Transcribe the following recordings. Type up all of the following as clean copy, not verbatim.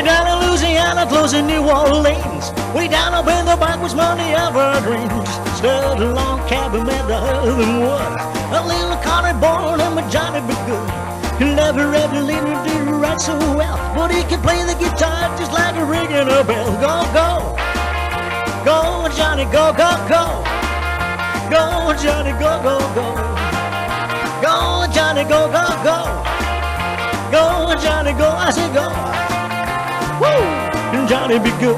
Down in Louisiana, close in New Orleans, way down up in the backwoods, money evergreens. Stood a long cabin made of wood. A little country boy named Johnny be good. He never ever learned to do right so well, but he can play the guitar just like a ringing a bell. Go, go, go, Johnny, go, go, go. Go, Johnny, go, go, go. Go, Johnny, go, go, go. Go, Johnny, go, I say go. Woo! Johnny be good.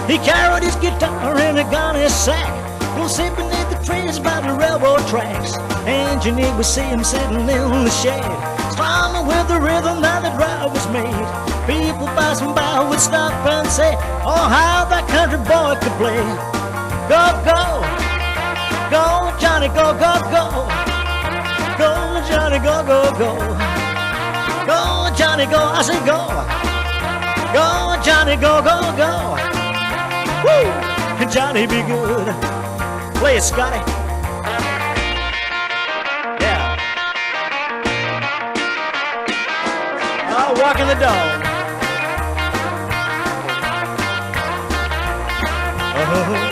He carried his guitar and a gun in his sack. We'll sit beneath the trees by the railroad tracks. Engineer would see him sitting in the shade, strumming with the rhythm that the drive was made. People passing by would stop and say, oh, how that country boy could play. Go, go, go, Johnny, go, go, go. Go, Johnny, go, go, go. Go, Johnny, go, I say go. Go, Johnny, go, go, go. Woo! Johnny be good. Play it, Scotty. Yeah. Oh, walking the dog. Oh.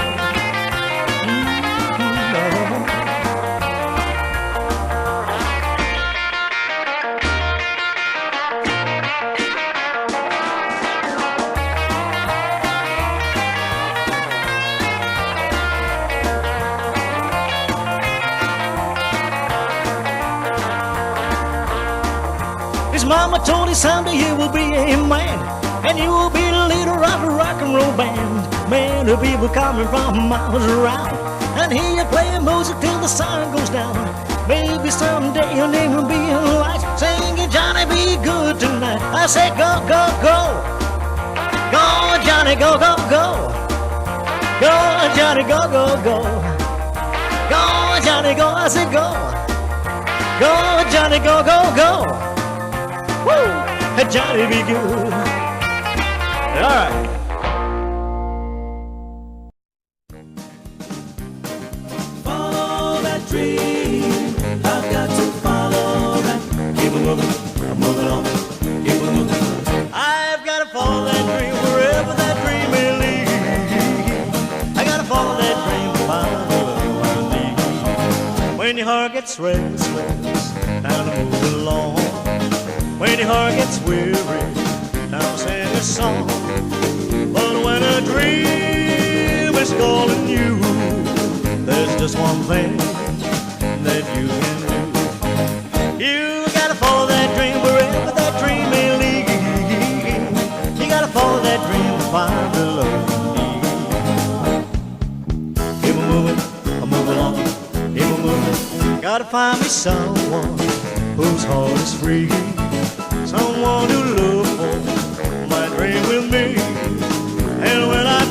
His mama told him someday you will be a man, and you will be the leader of a rock and roll band. Man, the people coming from miles around, and hear you playing music till the sun goes down. Maybe someday your name will be in lights, singing Johnny be good tonight. I say go, go, go. Go, Johnny, go, go, go. Go, Johnny, go, go, go. Go, Johnny, go, I say go. Go, Johnny, go, go, go. Woo! Johnny be good. All right. Follow that dream. I've got to follow that. Keep it moving. I'm moving on. Keep it moving. I've got to follow that dream wherever that dream may lead. I got to follow that dream to find the love I need. When your heart gets restless, time to move along. When your heart gets weary, now sing a song. But when a dream is calling you, there's just one thing that you can do. You gotta follow that dream wherever that dream may lead. You gotta follow that dream to find the love you need. Keep on moving, I'm moving on. Keep on moving. Gotta find me someone whose heart is free. Someone to love for my dream with me. And when I